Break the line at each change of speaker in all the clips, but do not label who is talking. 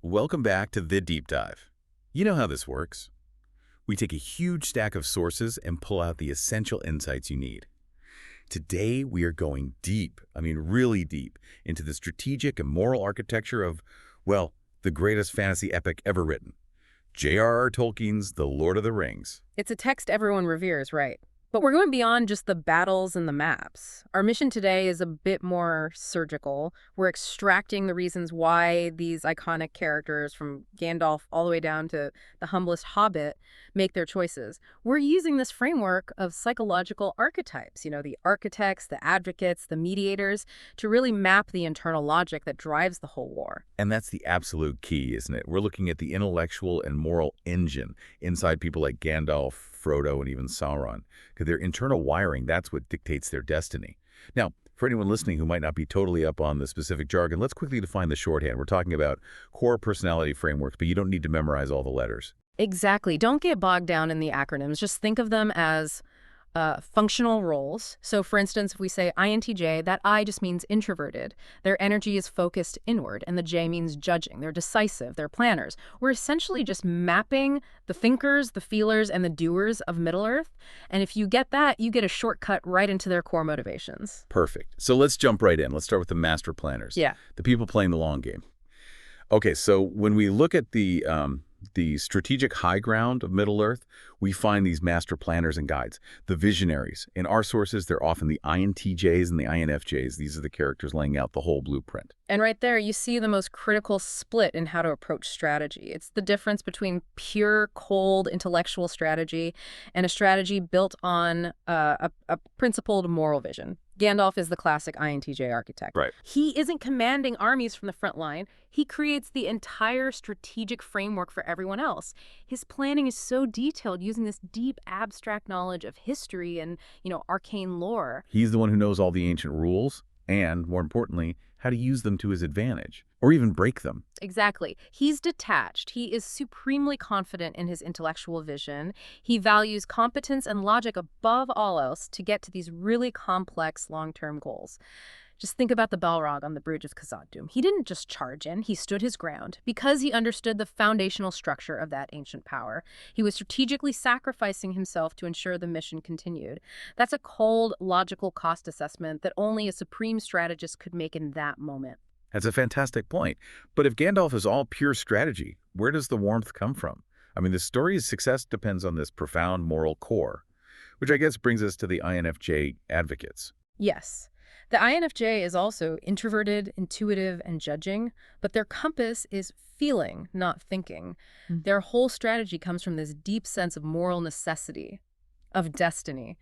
Welcome back to The Deep Dive. You know how this works. We take a huge stack of sources and pull out the essential insights you need. Today, we are going deep, really deep, into the strategic and moral architecture of, well, the greatest fantasy epic ever written, J.R.R. Tolkien's The Lord of the Rings.
It's a text everyone reveres, right? But we're going beyond just the battles and the maps. Our mission today is a bit more surgical. We're extracting the reasons why these iconic characters, from Gandalf all the way down to the humblest hobbit, make their choices. We're using this framework of psychological archetypes, the architects, the advocates, the mediators, to really map the internal logic that drives the whole war.
And that's the absolute key, isn't it? We're looking at the intellectual and moral engine inside people like Gandalf, Frodo, and even Sauron. Because their internal wiring, that's what dictates their destiny. Now, for anyone listening who might not be totally up on the specific jargon, let's quickly define the shorthand. We're talking about core personality frameworks, but you don't need to memorize all the letters.
Exactly. Don't get bogged down in the acronyms. Just think of them as functional roles. So for instance, if we say INTJ, that I just means introverted. Their energy is focused inward, and the J means judging. They're decisive, they're planners. We're essentially just mapping the thinkers, the feelers, and the doers of Middle-earth. And if you get that, you get a shortcut right into their core motivations.
Perfect. So let's jump right in. Let's start with the master planners.
Yeah.
The people playing the long game. Okay, so when we look at the strategic high ground of Middle-earth, we find these master planners and guides, the visionaries. In our sources, they're often the INTJs and the INFJs. These are the characters laying out the whole blueprint.
And right there, you see the most critical split in how to approach strategy. It's the difference between pure, cold, intellectual strategy and a strategy built on a principled moral vision. Gandalf is the classic INTJ architect.
Right.
He isn't commanding armies from the front line. He creates the entire strategic framework for everyone else. His planning is so detailed, using this deep, abstract knowledge of history and, arcane lore.
He's the one who knows all the ancient rules and, more importantly, how to use them to his advantage, or even break them.
Exactly. He's detached. He is supremely confident in his intellectual vision. He values competence and logic above all else to get to these really complex long-term goals. Just think about the Balrog on the bridge of Khazad-dûm. He didn't just charge in, he stood his ground because he understood the foundational structure of that ancient power. He was strategically sacrificing himself to ensure the mission continued. That's a cold, logical cost assessment that only a supreme strategist could make in that moment.
That's a fantastic point. But if Gandalf is all pure strategy, where does the warmth come from? The story's success depends on this profound moral core, which I guess brings us to the INFJ advocates.
Yes. The INFJ is also introverted, intuitive, and judging, but their compass is feeling, not thinking. Their whole strategy comes from this deep sense of moral necessity, of destiny.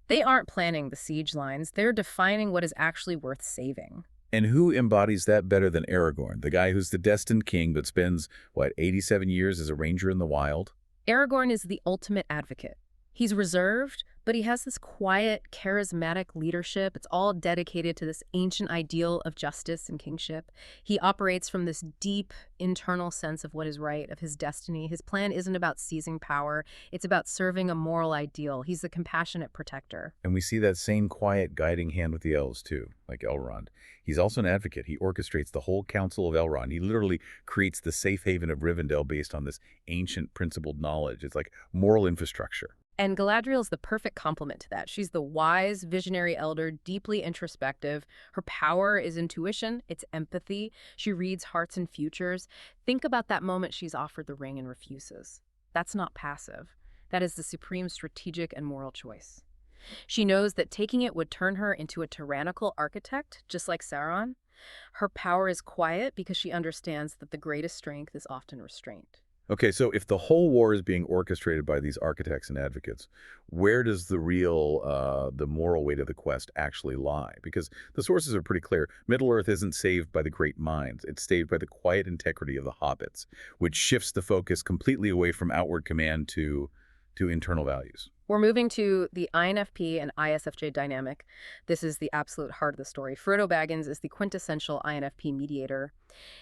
They aren't planning the siege lines, they're defining what is actually worth saving.
And who embodies that better than Aragorn, the guy who's the destined king but spends, 87 years as a ranger in the wild?
Aragorn is the ultimate advocate. He's reserved, but he has this quiet, charismatic leadership. It's all dedicated to this ancient ideal of justice and kingship. He operates from this deep internal sense of what is right, of his destiny. His plan isn't about seizing power. It's about serving a moral ideal. He's the compassionate protector.
And we see that same quiet guiding hand with the elves, too, like Elrond. He's also an advocate. He orchestrates the whole Council of Elrond. He literally creates the safe haven of Rivendell based on this ancient principled knowledge. It's like moral infrastructure.
And Galadriel's the perfect complement to that. She's the wise, visionary elder, deeply introspective. Her power is intuition, it's empathy. She reads hearts and futures. Think about that moment she's offered the ring and refuses. That's not passive. That is the supreme strategic and moral choice. She knows that taking it would turn her into a tyrannical architect, just like Sauron. Her power is quiet because she understands that the greatest strength is often restraint.
Okay, so if the whole war is being orchestrated by these architects and advocates, where does the moral weight of the quest actually lie? Because the sources are pretty clear. Middle-earth isn't saved by the great minds. It's saved by the quiet integrity of the hobbits, which shifts the focus completely away from outward command to internal values.
We're moving to the INFP and ISFJ dynamic. This is the absolute heart of the story. Frodo Baggins is the quintessential INFP mediator.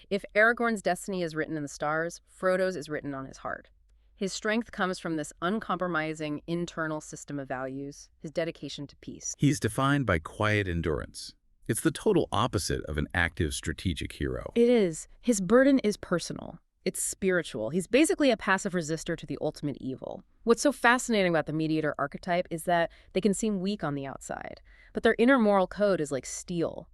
If Aragorn's destiny is written in the stars, Frodo's is written on his heart. His strength comes from this uncompromising internal system of values, his dedication to peace.
He's defined by quiet endurance. It's the total opposite of an active strategic hero.
It is. His burden is personal. It's spiritual. He's basically a passive resistor to the ultimate evil. What's so fascinating about the mediator archetype is that they can seem weak on the outside, but their inner moral code is like steel.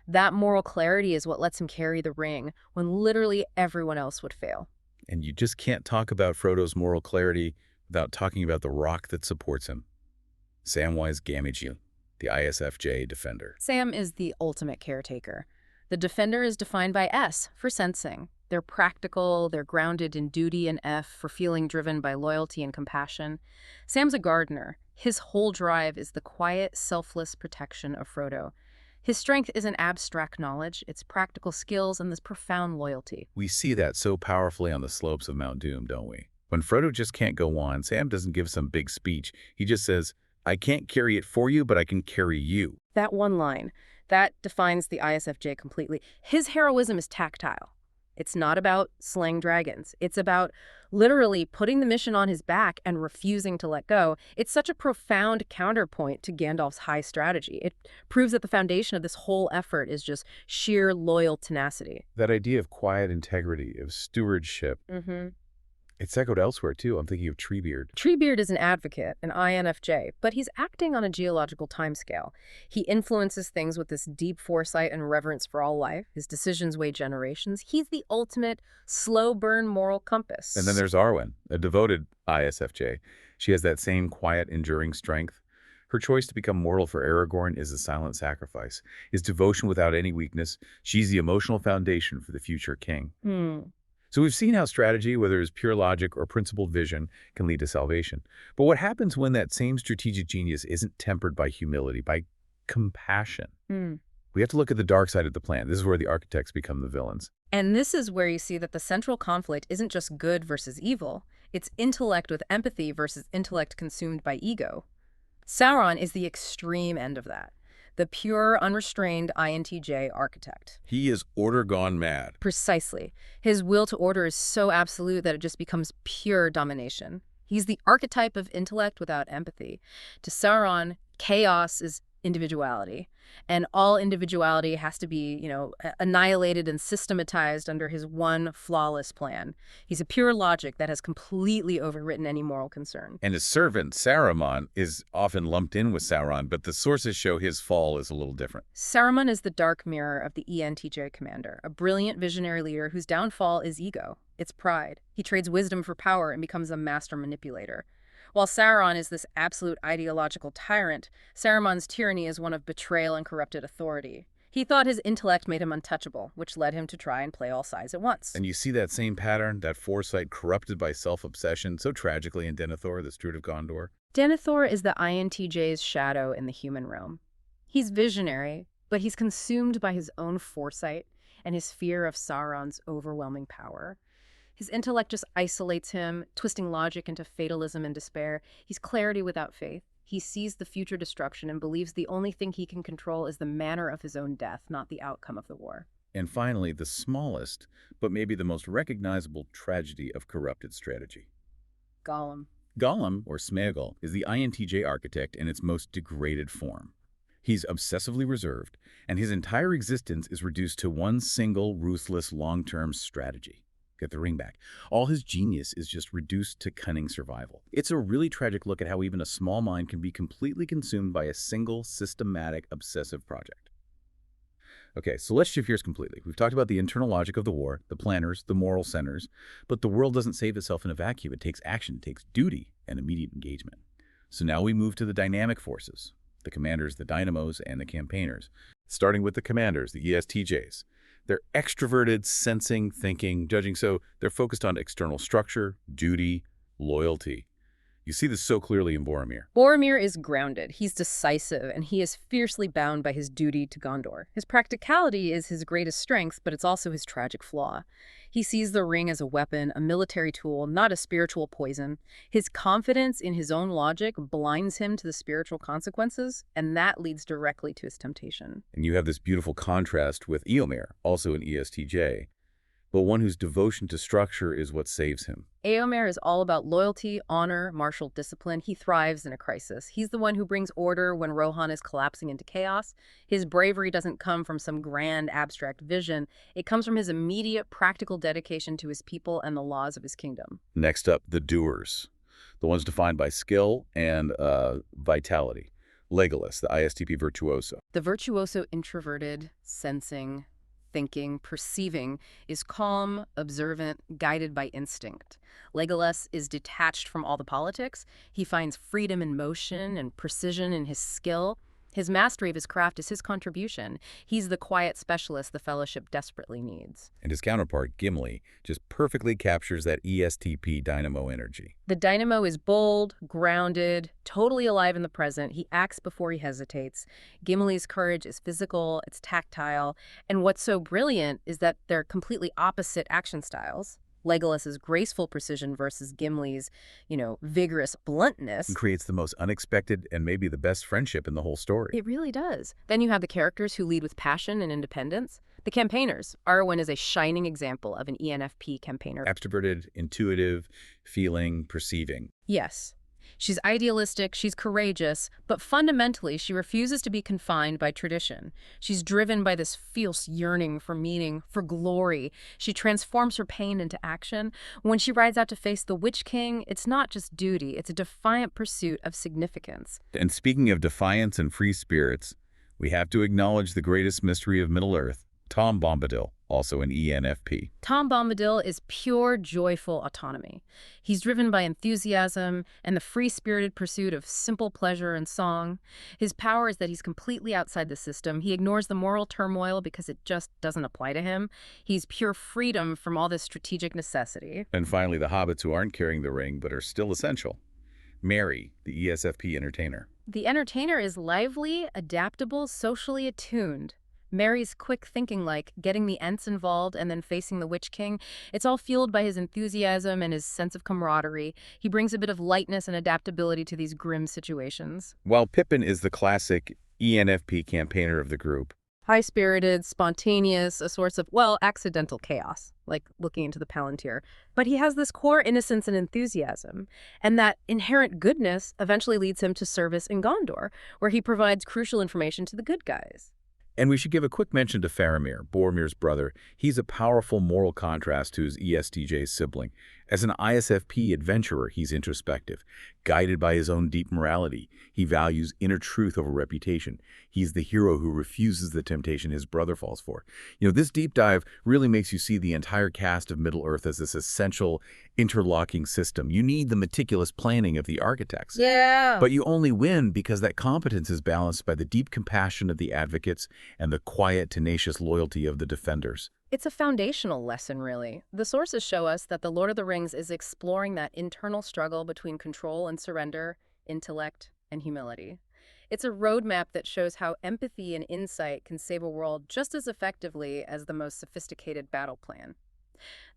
That moral clarity is what lets him carry the ring when literally everyone else would fail.
And you just can't talk about Frodo's moral clarity without talking about the rock that supports him. Samwise Gamgee, the ISFJ defender.
Sam is the ultimate caretaker. The defender is defined by S for sensing. They're practical, they're grounded in duty, and F for feeling driven by loyalty and compassion. Sam's a gardener. His whole drive is the quiet, selfless protection of Frodo. His strength isn't abstract knowledge, it's practical skills and this profound loyalty.
We see that so powerfully on the slopes of Mount Doom, don't we? When Frodo just can't go on, Sam doesn't give some big speech. He just says, I can't carry it for you, but I can carry you.
That one line, that defines the ISFJ completely. His heroism is tactile. It's not about slaying dragons. It's about literally putting the mission on his back and refusing to let go. It's such a profound counterpoint to Gandalf's high strategy. It proves that the foundation of this whole effort is just sheer loyal tenacity.
That idea of quiet integrity, of stewardship, it's echoed elsewhere, too. I'm thinking of Treebeard.
Treebeard is an advocate, an INFJ, but he's acting on a geological timescale. He influences things with this deep foresight and reverence for all life. His decisions weigh generations. He's the ultimate slow-burn moral compass.
And then there's Arwen, a devoted ISFJ. She has that same quiet, enduring strength. Her choice to become mortal for Aragorn is a silent sacrifice. His devotion without any weakness. She's the emotional foundation for the future king. So we've seen how strategy, whether it's pure logic or principled vision, can lead to salvation. But what happens when that same strategic genius isn't tempered by humility, by compassion? We have to look at the dark side of the plan. This is where the architects become the villains.
And this is where you see that the central conflict isn't just good versus evil. It's intellect with empathy versus intellect consumed by ego. Sauron is the extreme end of that. The pure, unrestrained INTJ architect.
He is order gone mad.
Precisely. His will to order is so absolute that it just becomes pure domination. He's the archetype of intellect without empathy. To Sauron, chaos is individuality, and all individuality has to be, annihilated and systematized under his one flawless plan. He's a pure logic that has completely overwritten any moral concern.
And his servant, Saruman, is often lumped in with Sauron, but the sources show his fall is a little different.
Saruman is the dark mirror of the ENTJ commander, a brilliant visionary leader whose downfall is ego. It's pride. He trades wisdom for power and becomes a master manipulator. While Sauron is this absolute ideological tyrant, Saruman's tyranny is one of betrayal and corrupted authority. He thought his intellect made him untouchable, which led him to try and play all sides at once.
And you see that same pattern, that foresight corrupted by self-obsession, so tragically in Denethor, the Steward of Gondor.
Denethor is the INTJ's shadow in the human realm. He's visionary, but he's consumed by his own foresight and his fear of Sauron's overwhelming power. His intellect just isolates him, twisting logic into fatalism and despair. He's clarity without faith. He sees the future destruction and believes the only thing he can control is the manner of his own death, not the outcome of the war.
And finally, the smallest, but maybe the most recognizable tragedy of corrupted strategy.
Gollum.
Gollum, or Sméagol, is the INTJ architect in its most degraded form. He's obsessively reserved, and his entire existence is reduced to one single, ruthless, long-term strategy. Get the ring back. All his genius is just reduced to cunning survival. It's a really tragic look at how even a small mind can be completely consumed by a single, systematic, obsessive project. Okay, so let's shift gears completely. We've talked about the internal logic of the war, the planners, the moral centers, but the world doesn't save itself in a vacuum. It takes action, it takes duty, and immediate engagement. So now we move to the dynamic forces, the commanders, the dynamos, and the campaigners. Starting with the commanders, the ESTJs. They're extroverted, sensing, thinking, judging, so they're focused on external structure, duty, loyalty. You see this so clearly in Boromir.
Boromir is grounded, he's decisive, and he is fiercely bound by his duty to Gondor. His practicality is his greatest strength, but it's also his tragic flaw. He sees the ring as a weapon, a military tool, not a spiritual poison. His confidence in his own logic blinds him to the spiritual consequences, and that leads directly to his temptation.
And you have this beautiful contrast with Eomer, also an ESTJ. but one whose devotion to structure is what saves him.
Éomer is all about loyalty, honor, martial discipline. He thrives in a crisis. He's the one who brings order when Rohan is collapsing into chaos. His bravery doesn't come from some grand abstract vision. It comes from his immediate practical dedication to his people and the laws of his kingdom.
Next up, the doers, the ones defined by skill and vitality. Legolas, the ISTP virtuoso.
The virtuoso introverted, sensing, thinking, perceiving, is calm, observant, guided by instinct. Legolas is detached from all the politics. He finds freedom in motion and precision in his skill. His mastery of his craft is his contribution. He's the quiet specialist the Fellowship desperately needs.
And his counterpart, Gimli, just perfectly captures that ESTP dynamo energy.
The dynamo is bold, grounded, totally alive in the present. He acts before he hesitates. Gimli's courage is physical, it's tactile, and what's so brilliant is that they're completely opposite action styles. Legolas's graceful precision versus Gimli's, vigorous bluntness.
And creates the most unexpected and maybe the best friendship in the whole story.
It really does. Then you have the characters who lead with passion and independence. The campaigners. Arwen is a shining example of an ENFP campaigner.
Extroverted, intuitive, feeling, perceiving.
Yes. She's idealistic, she's courageous, but fundamentally she refuses to be confined by tradition. She's driven by this fierce yearning for meaning, for glory. She transforms her pain into action. When she rides out to face the Witch King, it's not just duty, it's a defiant pursuit of significance.
And speaking of defiance and free spirits, we have to acknowledge the greatest mystery of Middle-earth, Tom Bombadil, also an ENFP.
Tom Bombadil is pure, joyful autonomy. He's driven by enthusiasm and the free-spirited pursuit of simple pleasure and song. His power is that he's completely outside the system. He ignores the moral turmoil because it just doesn't apply to him. He's pure freedom from all this strategic necessity.
And finally, the Hobbits who aren't carrying the ring but are still essential. Mary, the ESFP entertainer.
The entertainer is lively, adaptable, socially attuned. Mary's quick thinking, like getting the Ents involved and then facing the Witch King, it's all fueled by his enthusiasm and his sense of camaraderie. He brings a bit of lightness and adaptability to these grim situations.
While Pippin is the classic ENFP campaigner of the group.
High-spirited, spontaneous, a source of, accidental chaos, like looking into the Palantir. But he has this core innocence and enthusiasm, and that inherent goodness eventually leads him to service in Gondor, where he provides crucial information to the good guys.
And we should give a quick mention to Faramir, Boromir's brother. He's a powerful moral contrast to his ESTJ sibling. As an ISFP adventurer, he's introspective, guided by his own deep morality. He values inner truth over reputation. He's the hero who refuses the temptation his brother falls for. This deep dive really makes you see the entire cast of Middle-earth as this essential interlocking system. You need the meticulous planning of the architects.
Yeah.
But you only win because that competence is balanced by the deep compassion of the advocates and the quiet, tenacious loyalty of the defenders.
It's a foundational lesson, really. The sources show us that The Lord of the Rings is exploring that internal struggle between control and surrender, intellect and humility. It's a roadmap that shows how empathy and insight can save a world just as effectively as the most sophisticated battle plan.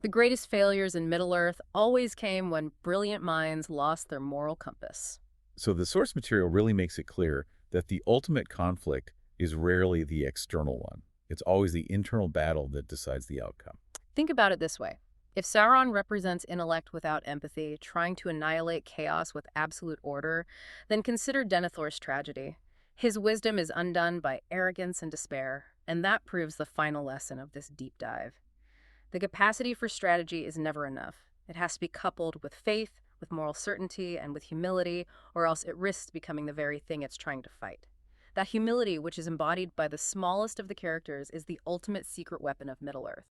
The greatest failures in Middle-earth always came when brilliant minds lost their moral compass.
So the source material really makes it clear that the ultimate conflict is rarely the external one. It's always the internal battle that decides the outcome.
Think about it this way. If Sauron represents intellect without empathy, trying to annihilate chaos with absolute order, then consider Denethor's tragedy. His wisdom is undone by arrogance and despair, and that proves the final lesson of this deep dive. The capacity for strategy is never enough. It has to be coupled with faith, with moral certainty, and with humility, or else it risks becoming the very thing it's trying to fight. That humility, which is embodied by the smallest of the characters, is the ultimate secret weapon of Middle-earth.